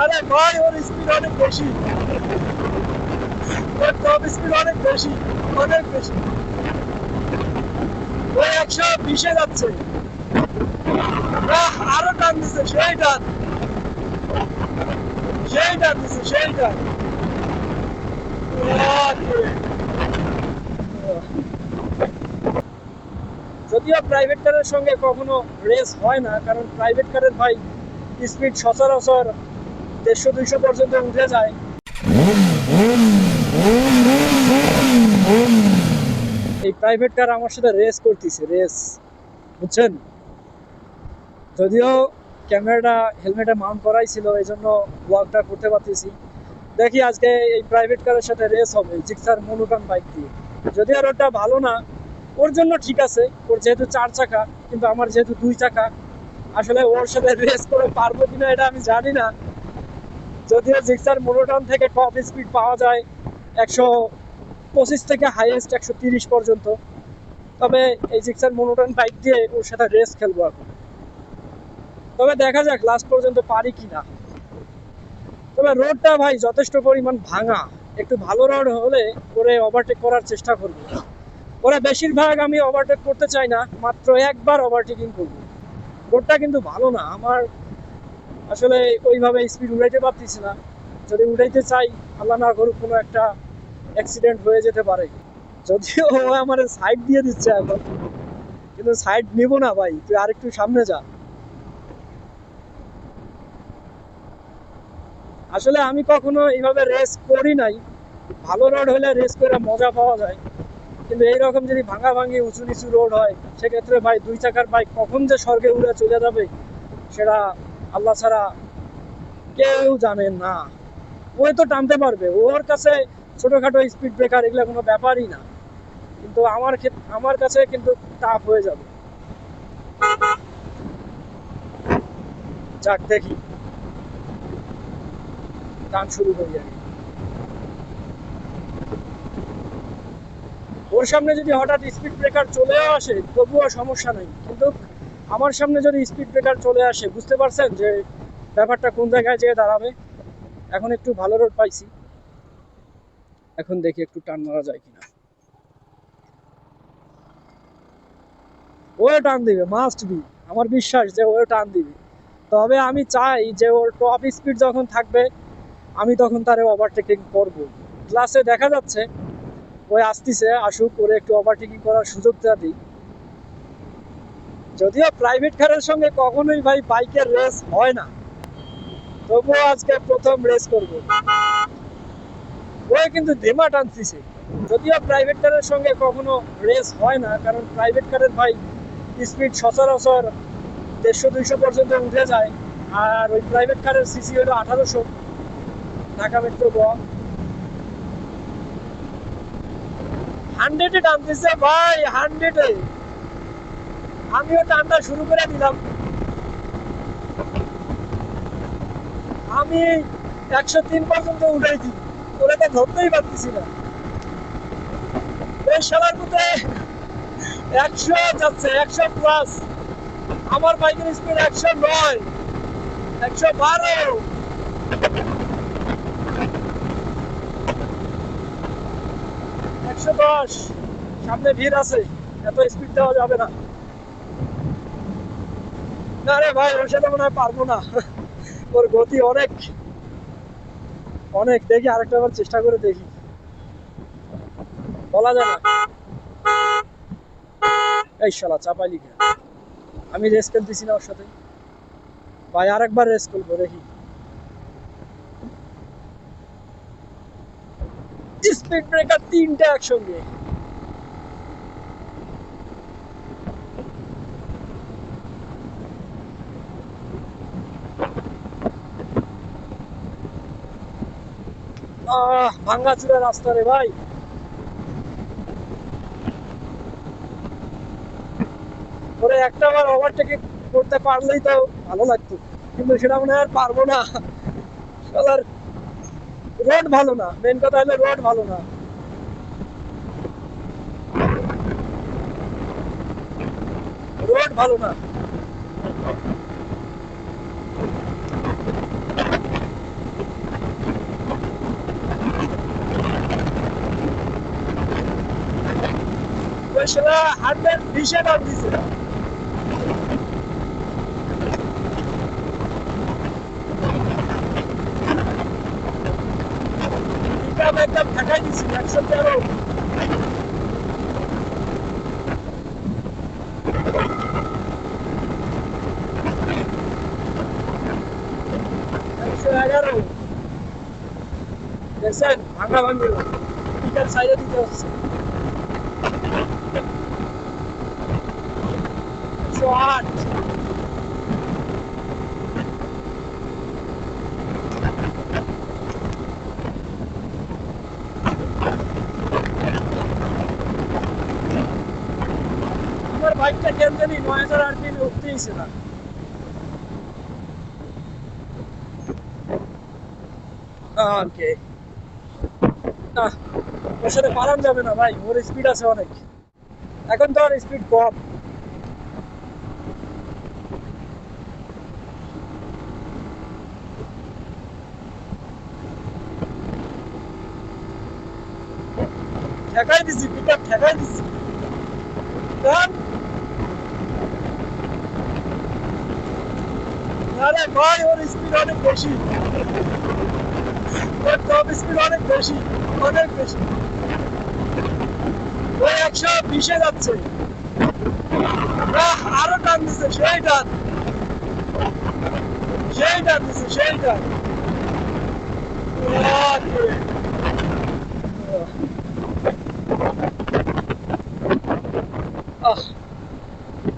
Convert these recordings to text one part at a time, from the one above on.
আরে ভাই ওর স্পিড অনেক বেশি, ওর টপ স্পিড অনেক বেশি, অনেক বেশি। ও 120-এ যাচ্ছে। আরো টান দিচ্ছে, সেই টান, সেই টান দিচ্ছে, সেই টান। যদিও প্রাইভেট কারের সঙ্গে কখনো রেস হয় না, কারণ প্রাইভেট কারের ভাই স্পিড সচরাচর 150-200 পর্যন্ত উঠে যায়। এই প্রাইভেট কার আমার সাথে রেস করতেছে, রেস, বুঝছেন? যদিও ক্যামেরাটা হেলমেটে মাউন্ট করাই ছিল, এই জন্য ব্লগটা করতে পারতেছি। দেখি আজকে এই প্রাইভেট কারের সাথে রেস হবে জিক্সার মনোটন বাইক দিয়ে। যদিও রোডটা ভালো না, ওর জন্য ঠিক আছে, ওর যেহেতু 4 চাকা, কিন্তু আমার যেহেতু 2 চাকা, আসলে ওর সাথে রেস করে পারবো কিনা এটা আমি জানি না। যদিও জিক্সার মনোটন থেকে টপ স্পিড পাওয়া যায় 125 থেকে হাইয়েস্ট 130 পর্যন্ত। তবে এই জিক্সার মনোটন বাইক দিয়ে ওর সাথে রেস খেলবো এখন। তবে দেখা যাক লাস্ট পর্যন্ত পারি কিনা। তবে রোডটা ভাই যথেষ্ট পরিমাণ ভাঙা, একটু ভালো রোড হলে করে ওভারটেক করার চেষ্টা করবো। ওরা বেশিরভাগ আমি ওভারটেক করতে চাই না, মাত্র একবার ওভারটেকিং করবো। রোডটা কিন্তু ভালো না, আমার আসলে ওইভাবে স্পিড উঠাইতে পারতেছি না। যদি উঠাইতে চাই, আল্লাহ না করুক কোনো একটা অ্যাক্সিডেন্ট হয়ে যেতে পারে। যদিও ও আমার সাইড দিয়ে দিচ্ছে এখন, কিন্তু সাইড নিব না ভাই, তুই আরেকটু সামনে যা। আসলে আমি কখনো এইভাবে রেস করি নাই। ভালো রোড হলে রেস করে মজা পাওয়া যায়, কিন্তু এইরকম যদি ভাঙা ভাঙি উঁচু নিচু রোড হয়, সেক্ষেত্রে ভাই 2 চাকার বাইক কখন যে স্বর্গে উড়ে চলে যাবে সেটা আল্লাহ ছাড়া কেউ জানেন না। ওই তো টানতে পারবে, ওর কাছে ছোটখাটো স্পিড ব্রেকার এগুলো কোনো ব্যাপারই না, কিন্তু আমার কাছে কিন্তু টাফ হয়ে যাবে। যাক দেখি, টান শুরু করি আগে। ওর সামনে যদি হঠাৎ স্পিড ব্রেকার চলেও আসে তবুও সমস্যা নেই, কিন্তু আমার সামনে যদি স্পিড ব্রেকার চলে আসে, বুঝতে পারছেন যে ব্যাপারটা কোন জায়গায় যেয়ে দাঁড়াবে। এখন একটু ভালো রোড পাইছি, এখন দেখি একটু টান মারা যায় কিনা। ও টান দিবে, মাস্ট বি, আমার বিশ্বাস যে ও টান দিবে। তবে আমি চাই যে ওর টপ স্পিড যখন থাকবে আমি তখন তারে ওভারটেকিং করবো। ক্লাসে দেখা যাচ্ছে ওই আসতেছে, আসুক, ওরে একটু ওভারটেকিং করার সুযোগটা দিই। যদিও প্রাইভেট কারের সঙ্গে কখনোই ভাই বাইকের রেস হয় না, তবুও আজকে প্রথম রেস করব। ওই কিন্তু ধেমা টানতেছে। যদিও প্রাইভেট কারের সঙ্গে কখনো রেস হয় না, কারণ প্রাইভেট কারের ভাই স্পিড সচরাচর 150-200 পর্যন্ত উঠে যায়। আর ওই প্রাইভেট কারের সিসি হলো 1800, ঢাকা মেট্রো গ। 100-এ টানতেছে ভাই, 100-এ। আমিও টানটা শুরু করে দিলাম। আমি 103 পর্যন্ত উঠাইছি, ওরা তো ধরতেই পারতেছি না। এই শালার মধ্যে 100 যাচ্ছে, 100 প্লাস। আমার বাইকের স্পিড 109, 112, 110। সামনে ভিড় আছে, এত স্পিড দেওয়া যাবে না। না রে ভাই, ওর সাথে মনে হয় পারবো না, ওর গতি অনেক অনেক। দেখি আরেকটা বার চেষ্টা করে দেখি, বলা যায় না। এই শালা চাপাই লিখে, আমি রেস খেলতেছি না ওর সাথে ভাই, আরেকবার রেস করবো দেখি। স্পিড ব্রেকার 3টা একসঙ্গে। ভাঙ্গাচুরা রাস্তা রে ভাই। ওরে একটা বার ওভারটেকিং করতে পারলেই তো ভালো লাগতো, কিন্তু সেটা মনে হয় আর পারবো না। শালার রোড ভালো না, মেন কথা হলো রোড ভালো না। রোড ভালো না। আসলে 120-এ টান দিছে। পিকআপ একদম ঠেকাই দিছি 113। 111। দেখছেন ভাঙা ভাঙি পিকার সাইডে দিতে হচ্ছে। 108। আমার বাইকটা কেন জানি 9000 আরপিএম উঠতেইছে না। ওকে, না ওর সাথে পালান যাবে না ভাই, ওর স্পিড আছে অনেক। এখন তো আর স্পিড কম। ঠেকাই দিছি, পিকআপ ঠেকাই দিছি। কারণ আরে ভাই ওর স্পিড অনেক বেশি, ওর টপ স্পিড অনেক বেশি, অনেক বেশি। ও 120-এ যাচ্ছে। আরো টান দিছে, সেই টান, সেই টান দিছে, সেই টান।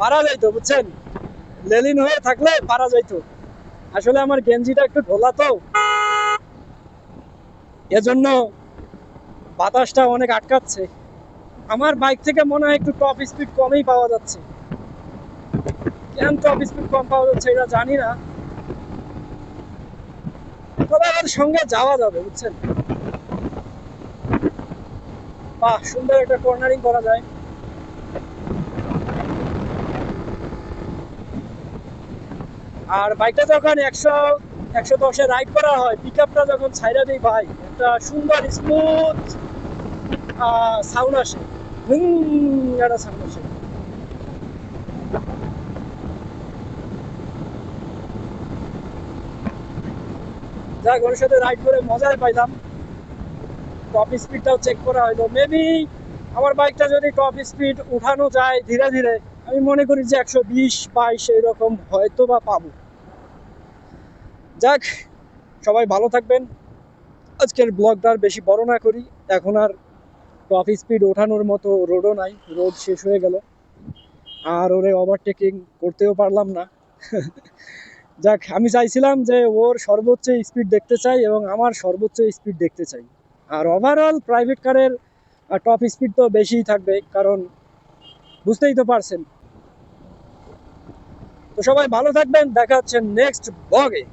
পারা যাইতো বুঝছেন, লেলিন হয়ে থাকলে পারা যাইতো। আসলে আমার গেঞ্জিটা একটু ঢোলা তো, এজন্য বাতাসটা অনেক আটকাচ্ছে। আমার বাইক থেকে মনে হয় একটু টপ স্পিড কমই পাওয়া যাচ্ছে। কেন টপ স্পিড কম পাওয়া যাচ্ছে এটা জানি না, তবে আমার সঙ্গে যাওয়া যাবে বুঝছেন। বাহ, সুন্দর একটা কর্নারিং করা যায়। আর বাইকটা যখন 110-এ রাইড করা হয়, পিকআপটা যখন ছাইড়া দিই ভাই, একটা সুন্দর স্মুথ সাউন্ড আসে, একটা সাউন্ড আসে। যাক, ওর সাথে রাইড করে মজাই পাইলাম। টপ স্পিডটাও চেক করা হয়তো, মেবি আমার বাইকটা যদি টপ স্পিড উঠানো যায় ধীরে ধীরে, আমি মনে করি যে 120-22 এরকম হয়তো বা পাবো। যাক, সবাই ভালো থাকবেন। আজকের ব্লগটা আর বেশি বড় না করি, এখন আর টপ স্পিড ওঠানোর মতো রোডও নাই, রোড শেষ হয়ে গেল। আর ওরে ওভারটেকিং করতেও পারলাম না। যাক, আমি চাইছিলাম যে ওর সর্বোচ্চ স্পিড দেখতে চাই এবং আমার সর্বোচ্চ স্পিড দেখতে চাই। আর ওভারঅল প্রাইভেট কারের টপ স্পিড তো বেশিই থাকবে, কারণ বুঝতেই তো পারছেন। তো সবাই ভালো থাকবেন, দেখা হচ্ছে নেক্সট ব্লগে।